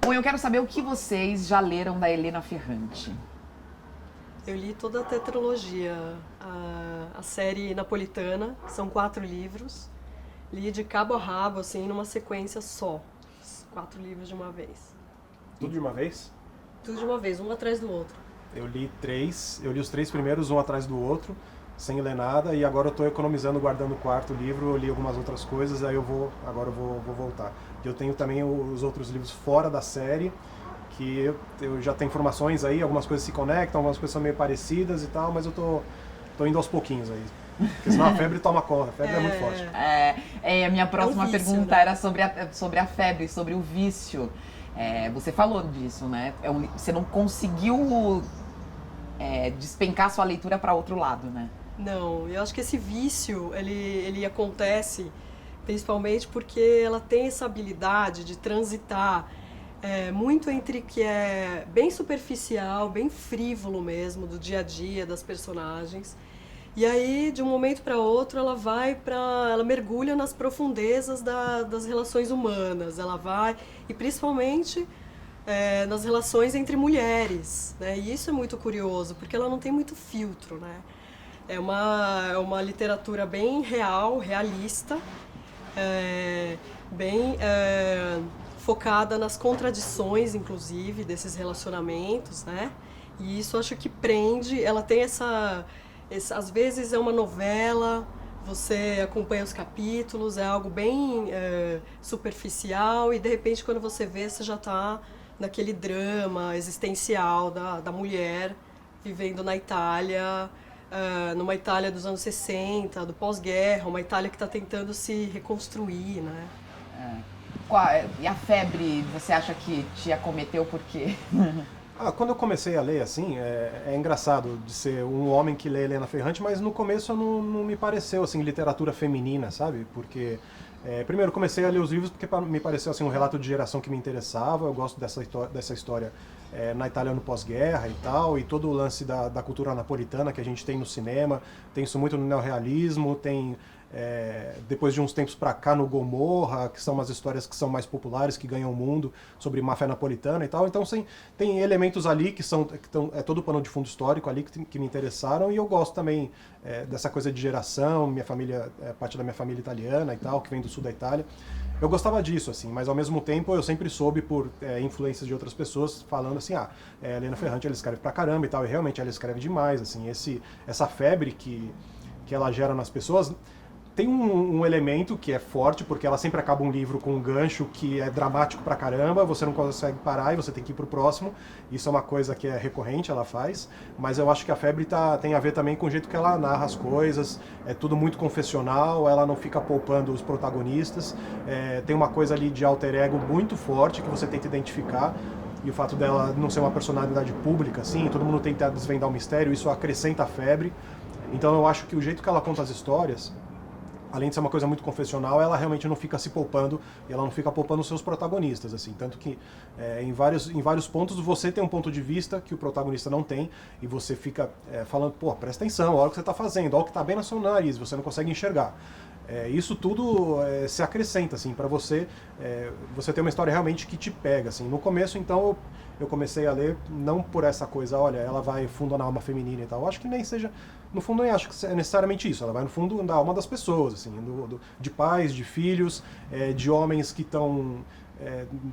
Bom, eu quero saber o que vocês já leram da Helena Ferrante. Eu li toda a tetralogia, a série napolitana, são 4 livros. Li de cabo a rabo, assim, numa sequência só. 4 livros de uma vez. Tudo de uma vez? Tudo de uma vez, um atrás do outro. Eu li os 3 primeiros, um atrás do outro, sem ler nada, e agora eu tô economizando, guardando o quarto livro, eu li algumas outras coisas, aí agora eu vou voltar. Eu tenho também os outros livros fora da série, que eu já tenho informações aí, algumas coisas se conectam, algumas coisas são meio parecidas e tal, mas eu tô indo aos pouquinhos aí. Porque senão a febre toma conta, a febre é muito forte. A minha próxima vício, pergunta né? era sobre a febre, sobre o vício. Você falou disso, né? Você não conseguiu despencar sua leitura para outro lado, né? Não, eu acho que esse vício, ele acontece principalmente porque ela tem essa habilidade de transitar muito entre que é bem superficial, bem frívolo mesmo, do dia a dia das personagens. E aí, de um momento para outro, ela mergulha nas profundezas das relações humanas. Ela vai, e principalmente nas relações entre mulheres, né? E isso é muito curioso, porque ela não tem muito filtro, né? É uma literatura bem real, realista, bem focada nas contradições, inclusive, desses relacionamentos, né? E isso acho que prende. Ela tem às vezes é uma novela, você acompanha os capítulos, é algo bem superficial, e de repente quando você vê, você já está naquele drama existencial da mulher vivendo na Itália, numa Itália dos anos 60, do pós-guerra, uma Itália que está tentando se reconstruir, né? E a febre, você acha que te acometeu por quê? Quando eu comecei a ler, assim, é engraçado de ser um homem que lê Helena Ferrante, mas no começo não me pareceu, assim, literatura feminina, sabe? Porque, primeiro, eu comecei a ler os livros porque me pareceu, assim, um relato de geração que me interessava, eu gosto dessa história na Itália no pós-guerra e tal, e todo o lance da cultura napolitana que a gente tem no cinema, tem isso muito no neorrealismo, tem... depois de uns tempos pra cá no Gomorra, que são umas histórias que são mais populares, que ganham o mundo, sobre máfia napolitana e tal. Então sim, tem elementos ali que todo o pano de fundo histórico ali que me interessaram, e eu gosto também dessa coisa de geração, minha família, parte da minha família italiana e tal, que vem do sul da Itália. Eu gostava disso, assim, mas ao mesmo tempo eu sempre soube por influências de outras pessoas falando assim, Helena Ferrante, ela escreve pra caramba e tal, e realmente ela escreve demais, assim, essa febre que ela gera nas pessoas. Tem um elemento que é forte, porque ela sempre acaba um livro com um gancho que é dramático pra caramba, você não consegue parar e você tem que ir pro próximo. Isso é uma coisa que é recorrente, ela faz. Mas eu acho que a febre tem a ver também com o jeito que ela narra as coisas. É tudo muito confessional, ela não fica poupando os protagonistas. Tem uma coisa ali de alter ego muito forte que você tenta identificar. E o fato dela não ser uma personalidade pública, assim, todo mundo tenta desvendar o mistério, isso acrescenta a febre. Então eu acho que o jeito que ela conta as histórias, além de ser uma coisa muito confessional, ela realmente não fica se poupando, e ela não fica poupando os seus protagonistas, assim. Tanto que em vários pontos você tem um ponto de vista que o protagonista não tem, e você fica falando, pô, presta atenção, olha o que você está fazendo, olha o que está bem no seu nariz, você não consegue enxergar. Isso tudo se acrescenta, assim, para você ter uma história realmente que te pega, assim. No começo, então, eu comecei a ler não por essa coisa, olha, ela vai fundo na alma feminina e tal. Eu acho que nem seja, no fundo, nem acho que é necessariamente isso. Ela vai no fundo da alma das pessoas, assim, de pais, de filhos, de homens que estão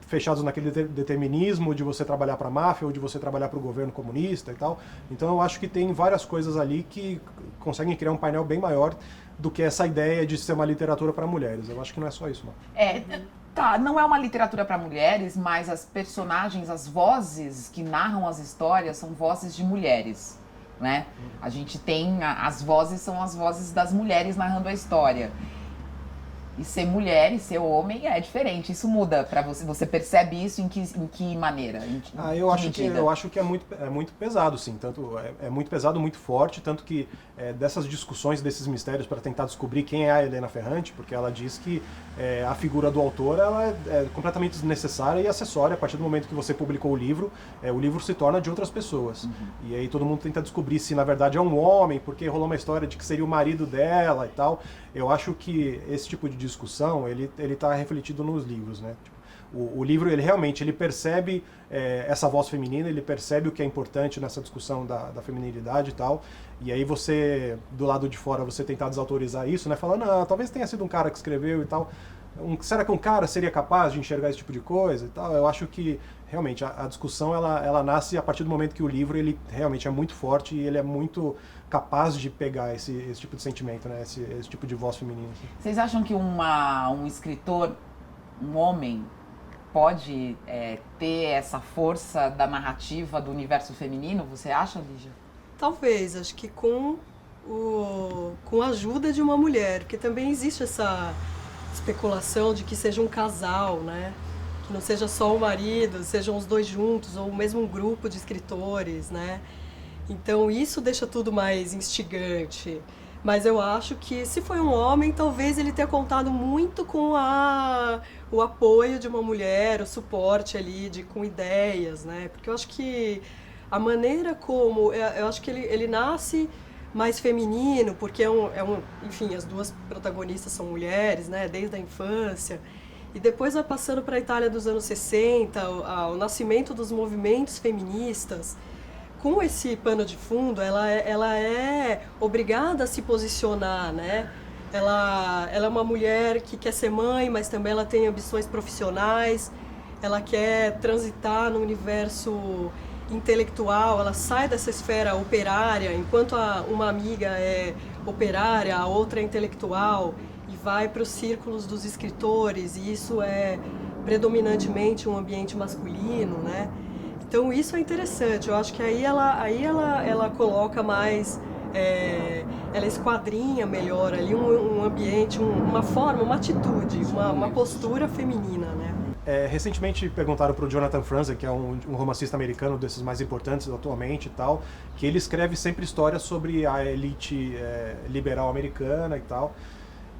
fechados naquele determinismo de você trabalhar para a máfia ou de você trabalhar para o governo comunista e tal. Então eu acho que tem várias coisas ali que conseguem criar um painel bem maior do que essa ideia de ser uma literatura para mulheres. Eu acho que não é só isso, não. Tá, não é uma literatura para mulheres, mas as personagens, as vozes que narram as histórias são vozes de mulheres, né? A gente tem, as vozes são as vozes das mulheres narrando a história. E ser mulher e ser homem é diferente. Isso muda pra você. Você percebe isso em que maneira? Eu acho que é muito pesado, sim. Tanto é muito pesado, muito forte, tanto que dessas discussões, desses mistérios para tentar descobrir quem é a Helena Ferrante, porque ela diz que a figura do autor ela é completamente desnecessária e acessória. A partir do momento que você publicou o livro se torna de outras pessoas. Uhum. E aí todo mundo tenta descobrir se na verdade é um homem, porque rolou uma história de que seria o marido dela e tal. Eu acho que esse tipo de discussão, ele tá refletido nos livros, né? O livro, ele realmente ele percebe essa voz feminina, ele percebe o que é importante nessa discussão da feminilidade e tal. E aí você, do lado de fora, você tentar desautorizar isso, né? Falando, não, talvez tenha sido um cara que escreveu e tal. Será que um cara seria capaz de enxergar esse tipo de coisa e tal? Eu acho que, realmente, a discussão, ela nasce a partir do momento que o livro, ele realmente é muito forte e ele é muito capaz de pegar esse tipo de sentimento, né? Esse tipo de voz feminina. Vocês acham que um escritor, um homem, pode ter essa força da narrativa do universo feminino? Você acha, Lígia? Talvez, acho que com a ajuda de uma mulher, porque também existe essa especulação de que seja um casal, né? Que não seja só o marido, sejam os dois juntos, ou mesmo um grupo de escritores, né? Então isso deixa tudo mais instigante. Mas eu acho que se foi um homem, talvez ele tenha contado muito com o apoio de uma mulher, o suporte ali, com ideias, né? Porque eu acho que a maneira como... Eu acho que ele nasce mais feminino, porque enfim, as duas protagonistas são mulheres, né, desde a infância, e depois vai passando para a Itália dos anos 60, o nascimento dos movimentos feministas. Com esse pano de fundo, ela é obrigada a se posicionar, né? Ela é uma mulher que quer ser mãe, mas também ela tem ambições profissionais, ela quer transitar no universo intelectual, ela sai dessa esfera operária, enquanto uma amiga é operária, a outra é intelectual, e vai para os círculos dos escritores, e isso é predominantemente um ambiente masculino, né? Então isso é interessante, eu acho que aí ela coloca mais, ela esquadrinha melhor ali um ambiente, uma forma, uma atitude, uma postura feminina, né? Recentemente perguntaram para o Jonathan Franzen, que é um romancista americano desses mais importantes atualmente e tal, que ele escreve sempre histórias sobre a elite liberal americana e tal.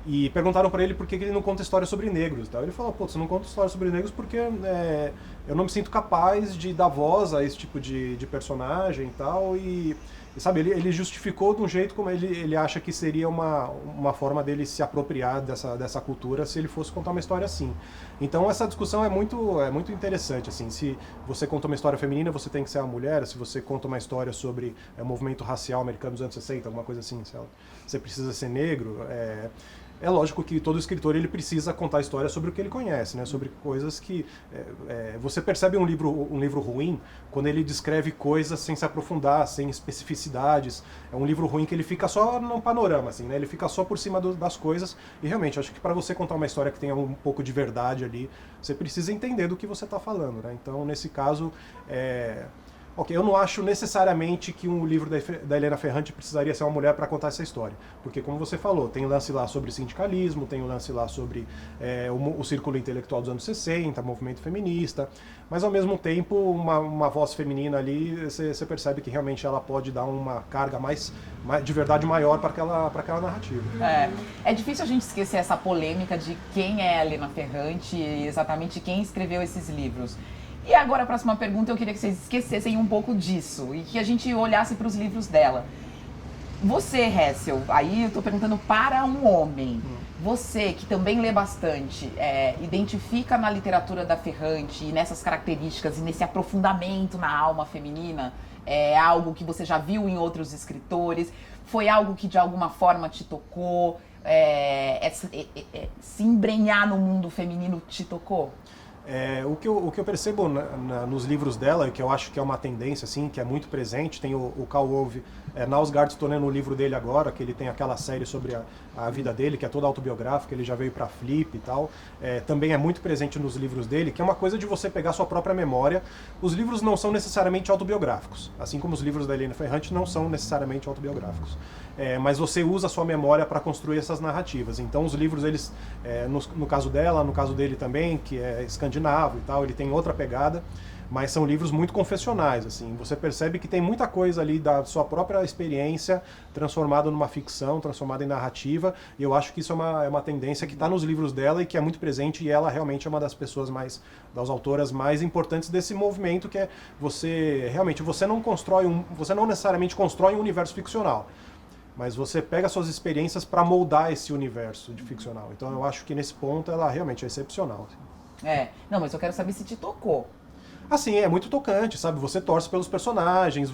E perguntaram para ele por que ele não conta histórias sobre negros e tal. Ele falou, pô, você não conta histórias sobre negros porque eu não me sinto capaz de dar voz a esse tipo de personagem e tal. E sabe, ele justificou de um jeito como ele acha que seria uma forma dele se apropriar dessa cultura se ele fosse contar uma história assim. Então essa discussão é muito interessante, assim. Se você conta uma história feminina, você tem que ser uma mulher. Se você conta uma história sobre o movimento racial americano dos anos 60, alguma coisa assim, você precisa ser negro. É lógico que todo escritor ele precisa contar histórias sobre o que ele conhece, né? Sobre coisas que... você percebe um livro ruim quando ele descreve coisas sem se aprofundar, sem especificidades. É um livro ruim que ele fica só no panorama, assim, né? Ele fica só por cima das coisas. E realmente, acho que para você contar uma história que tenha um pouco de verdade ali, você precisa entender do que você está falando, né? Então, nesse caso... Ok, eu não acho necessariamente que um livro da Helena Ferrante precisaria ser uma mulher para contar essa história. Porque, como você falou, tem o lance lá sobre sindicalismo, tem o lance lá sobre o círculo intelectual dos anos 60, movimento feminista, mas ao mesmo tempo uma voz feminina ali, você percebe que realmente ela pode dar uma carga de verdade maior para aquela narrativa. É difícil a gente esquecer essa polêmica de quem é a Helena Ferrante e exatamente quem escreveu esses livros. E agora, a próxima pergunta, eu queria que vocês esquecessem um pouco disso e que a gente olhasse para os livros dela. Você, Hessel, aí eu estou perguntando para um homem, você que também lê bastante, identifica na literatura da Ferrante e nessas características e nesse aprofundamento na alma feminina, algo que você já viu em outros escritores? Foi algo que de alguma forma te tocou? Se embrenhar no mundo feminino te tocou? O que eu percebo nos livros dela, que eu acho que é uma tendência, assim, que é muito presente, tem o Karl Ove Knausgaard, estou lendo o livro dele agora, que ele tem aquela série sobre a vida dele, que é toda autobiográfica, ele já veio para Flip e tal, também é muito presente nos livros dele, que é uma coisa de você pegar sua própria memória. Os livros não são necessariamente autobiográficos, assim como os livros da Helena Ferrante não são necessariamente autobiográficos. Mas você usa a sua memória para construir essas narrativas. Então os livros, eles, no caso dela, no caso dele também, que é escandinavo e tal, ele tem outra pegada, mas são livros muito confessionais, assim. Você percebe que tem muita coisa ali da sua própria experiência transformada numa ficção, transformada em narrativa, e eu acho que isso é uma tendência que está nos livros dela e que é muito presente, e ela realmente é uma das pessoas das autoras mais importantes desse movimento, que é você não necessariamente constrói um universo ficcional, mas você pega suas experiências para moldar esse universo de ficcional. Então eu acho que nesse ponto ela realmente é excepcional. Não, mas eu quero saber se te tocou. Assim, é muito tocante, sabe? Você torce pelos personagens,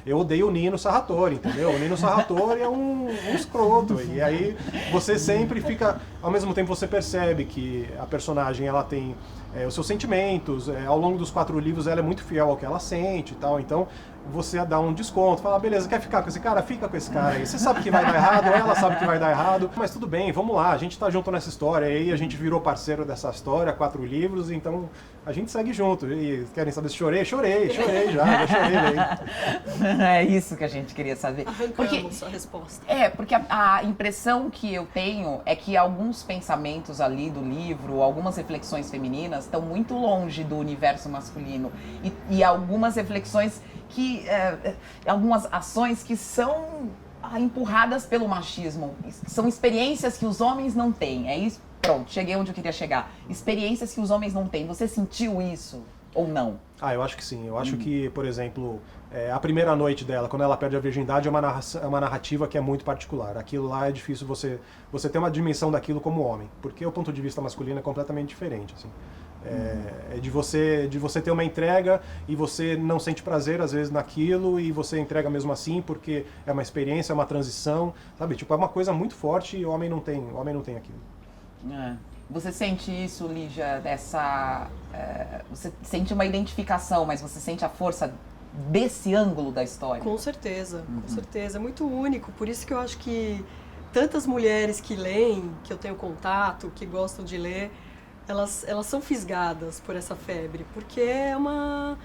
eu odeio o Nino Sarratori, entendeu? O Nino Sarratori é um escroto, e aí você sempre fica... Ao mesmo tempo você percebe que a personagem, ela tem os seus sentimentos, ao longo dos 4 livros ela é muito fiel ao que ela sente e tal, então você dá um desconto, fala, beleza, quer ficar com esse cara? Fica com esse cara aí. Você sabe que vai dar errado, ela sabe que vai dar errado, mas tudo bem, vamos lá, a gente tá junto nessa história, e aí a gente virou parceiro dessa história, 4 livros, então a gente segue junto. E querem saber se chorei? Chorei já chorei bem. É isso que a gente queria saber. Arrancamos a resposta. Porque a impressão que eu tenho é que alguns pensamentos ali do livro, algumas reflexões femininas, estão muito longe do universo masculino. E algumas reflexões que... algumas ações que são empurradas pelo machismo. São experiências que os homens não têm. É isso. Pronto, cheguei onde eu queria chegar. Experiências que os homens não têm. Você sentiu isso ou não? Eu acho que sim. Eu acho que, por exemplo, a primeira noite dela, quando ela perde a virgindade, é uma narrativa que é muito particular. Aquilo lá é difícil você ter uma dimensão daquilo como homem, porque o ponto de vista masculino é completamente diferente. Assim. É de você ter uma entrega e você não sente prazer, às vezes, naquilo, e você entrega mesmo assim, porque é uma experiência, é uma transição, sabe? Tipo, é uma coisa muito forte e o homem não tem aquilo. Você sente isso, Lígia, você sente uma identificação, mas você sente a força desse ângulo da história? Com certeza, com certeza. É muito único, por isso que eu acho que tantas mulheres que leem, que eu tenho contato, que gostam de ler, elas são fisgadas por essa febre, porque é um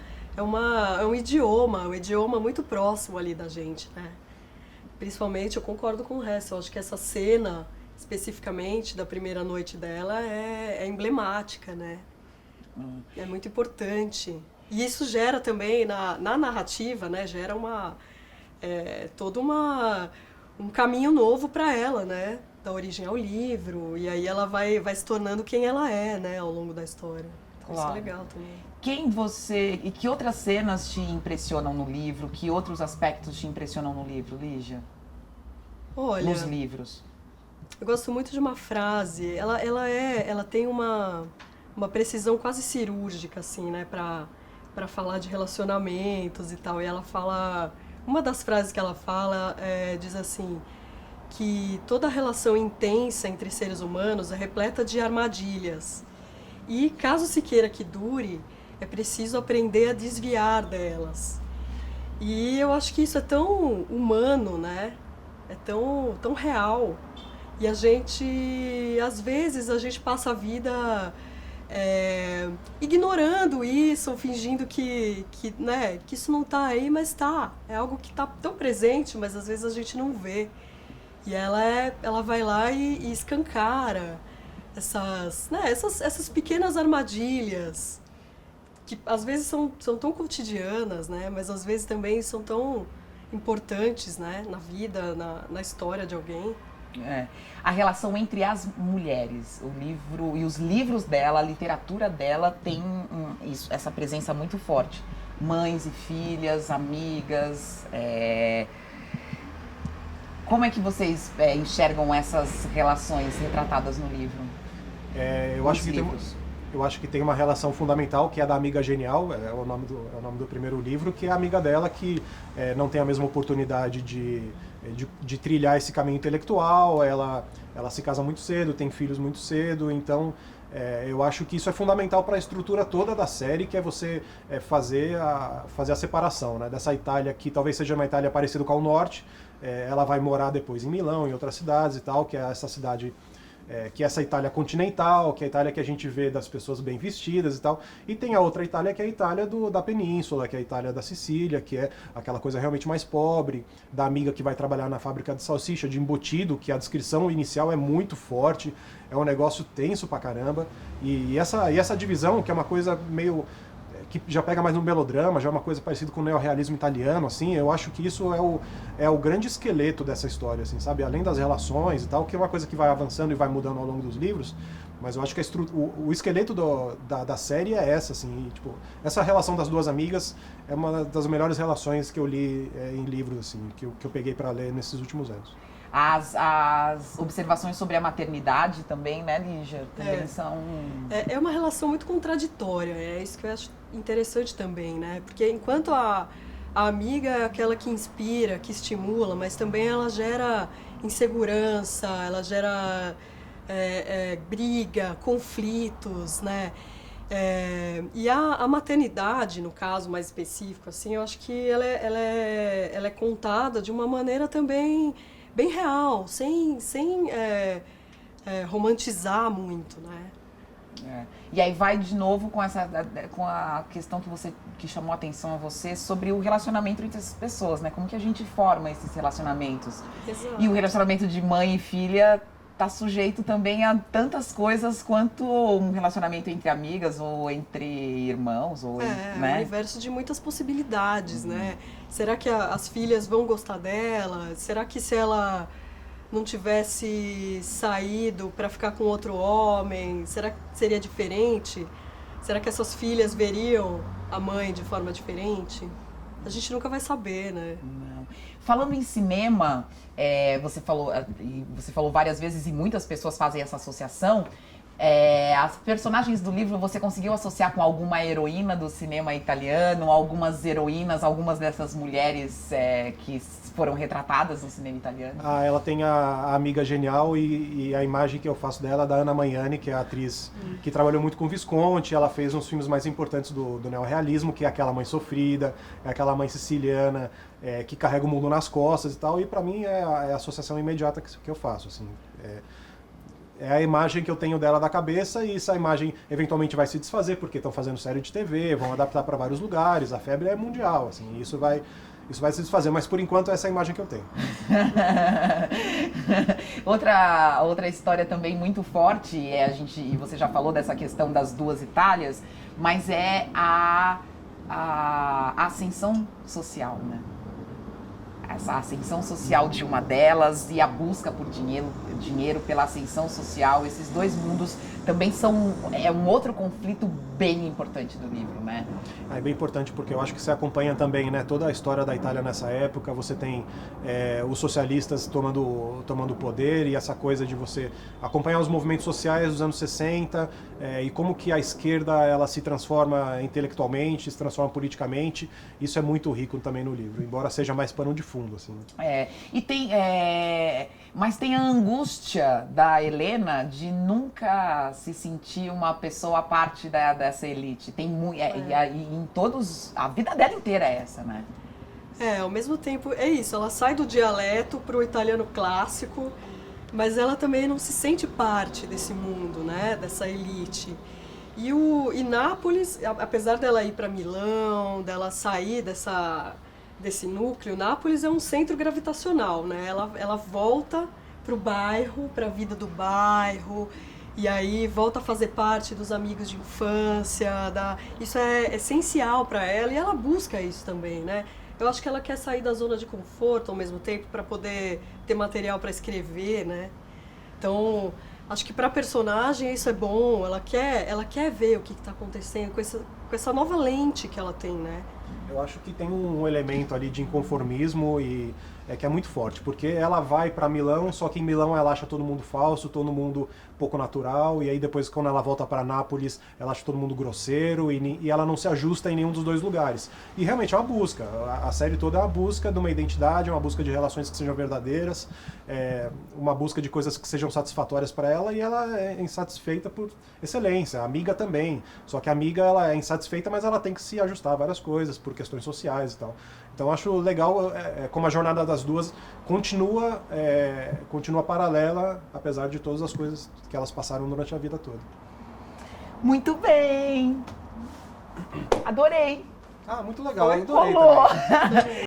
idioma muito próximo ali da gente, né? Principalmente, eu concordo com o resto, eu acho que essa cena especificamente da primeira noite dela é emblemática, né? É muito importante. E isso gera também, na narrativa, né? Gera um caminho novo para ela, né? Da origem ao livro. E aí ela vai se tornando quem ela é, né? Ao longo da história. Então isso é legal também. E que outras cenas te impressionam no livro? Que outros aspectos te impressionam no livro, Lígia? Olha... Nos livros. Eu gosto muito de uma frase, ela tem uma precisão quase cirúrgica, assim, né, pra falar de relacionamentos e tal. E ela fala, uma das frases que ela fala diz assim, que toda relação intensa entre seres humanos é repleta de armadilhas. E caso se queira que dure, é preciso aprender a desviar delas. E eu acho que isso é tão humano, né, é tão real. E às vezes, a gente passa a vida ignorando isso, ou fingindo que isso não está aí, mas está. É algo que está tão presente, mas às vezes a gente não vê. E ela vai lá e escancara essas pequenas armadilhas, que às vezes são tão cotidianas, né? Mas às vezes também são tão importantes, né? Na vida, na história de alguém. A relação entre as mulheres, o livro e os livros dela, a literatura dela tem essa presença muito forte. Mães e filhas, amigas. Como é que vocês enxergam essas relações retratadas no livro? Eu acho que tem uma relação fundamental, que é a da amiga genial, é o nome do primeiro livro, que é a amiga dela que não tem a mesma oportunidade de trilhar esse caminho intelectual, ela se casa muito cedo, tem filhos muito cedo, então eu acho que isso é fundamental para a estrutura toda da série, que é você fazer a separação, né, dessa Itália que talvez seja uma Itália parecida com a Norte, ela vai morar depois em Milão, em outras cidades e tal, que é essa cidade... que é essa Itália continental, que é a Itália que a gente vê das pessoas bem vestidas e tal. E tem a outra Itália, que é a Itália da Península, que é a Itália da Sicília, que é aquela coisa realmente mais pobre, da amiga que vai trabalhar na fábrica de salsicha, de embutido, que a descrição inicial é muito forte, é um negócio tenso pra caramba. E essa divisão, que é uma coisa meio... que já pega mais no melodrama, já é uma coisa parecida com o neorrealismo italiano, assim, eu acho que isso é o grande esqueleto dessa história, assim, sabe? Além das relações e tal, que é uma coisa que vai avançando e vai mudando ao longo dos livros, mas eu acho que o esqueleto da série é essa, assim, e, tipo, essa relação das duas amigas é uma das melhores relações que eu li em livros, assim, que eu peguei para ler nesses últimos anos. As observações sobre a maternidade também, né, Lígia? Também são... É uma relação muito contraditória, é isso que eu acho interessante também, né? Porque enquanto a amiga é aquela que inspira, que estimula, mas também ela gera insegurança, ela gera briga, conflitos, né? E a maternidade, no caso mais específico, assim, eu acho que ela é contada de uma maneira também bem real, sem romantizar muito, né? E aí vai de novo com a questão que chamou a atenção a você sobre o relacionamento entre as pessoas, né? Como que a gente forma esses relacionamentos. Exato. E o relacionamento de mãe e filha tá sujeito também a tantas coisas quanto um relacionamento entre amigas ou entre irmãos, ou né? Um universo de muitas possibilidades, né? Será que as filhas vão gostar dela? Será que se ela não tivesse saído para ficar com outro homem, será que seria diferente? Será que essas filhas veriam a mãe de forma diferente? A gente nunca vai saber, né? Não. Falando em cinema, você falou várias vezes e muitas pessoas fazem essa associação. As personagens do livro você conseguiu associar com alguma heroína do cinema italiano, algumas heroínas, algumas dessas mulheres que foram retratadas no cinema italiano? Ela tem a amiga genial e a imagem que eu faço dela é da Anna Magnani, que é a atriz que trabalhou muito com Visconti. Ela fez uns filmes mais importantes do neorrealismo, que é aquela mãe sofrida, é aquela mãe siciliana que carrega o mundo nas costas e tal. E pra mim é a associação imediata que eu faço, assim. É a imagem que eu tenho dela da cabeça, e essa imagem eventualmente vai se desfazer, porque estão fazendo série de TV, vão adaptar para vários lugares, a febre é mundial, assim, isso vai se desfazer, mas por enquanto essa é a imagem que eu tenho. Outra história também muito forte, e você já falou dessa questão das duas Itálias, mas é a ascensão social, né? Essa ascensão social de uma delas e a busca por dinheiro pela ascensão social. Esses dois mundos também são um outro conflito bem importante do livro, né? É bem importante porque eu acho que você acompanha também, né, toda a história da Itália nessa época. Você tem os socialistas tomando poder, e essa coisa de você acompanhar os movimentos sociais dos anos 60 e como que a esquerda ela se transforma intelectualmente, se transforma politicamente. Isso é muito rico também no livro, embora seja mais pano de fundo, assim. Mas tem a angústia da Helena de nunca se sentir uma pessoa à parte dessa elite. Tem em todos, a vida dela inteira é essa, né? Ao mesmo tempo é isso, ela sai do dialeto para o italiano clássico, mas ela também não se sente parte desse mundo, né, dessa elite. E Nápoles, apesar dela ir para Milão, dela sair desse núcleo, Nápoles é um centro gravitacional, né? Ela volta para o bairro, para a vida do bairro, e aí volta a fazer parte dos amigos de infância. Isso é essencial para ela, e ela busca isso também, né? Eu acho que ela quer sair da zona de conforto ao mesmo tempo para poder ter material para escrever, né? Então, acho que para a personagem isso é bom. Ela quer ver o que está acontecendo com essa nova lente que ela tem, né? Eu acho que tem um elemento ali de inconformismo e que é muito forte, porque ela vai para Milão, só que em Milão ela acha todo mundo falso, todo mundo pouco natural, e aí depois quando ela volta para Nápoles, ela acha todo mundo grosseiro e ela não se ajusta em nenhum dos dois lugares. E realmente é uma busca, a série toda é uma busca de uma identidade, é uma busca de relações que sejam verdadeiras, uma busca de coisas que sejam satisfatórias para ela, e ela é insatisfeita por excelência. A amiga também, só que a amiga ela é insatisfeita, mas ela tem que se ajustar a várias coisas, por questões sociais e tal. Então acho legal como a jornada das duas continua paralela, apesar de todas as coisas que elas passaram durante a vida toda. Muito bem! Adorei! Muito legal, Foi, eu adorei rolou. também.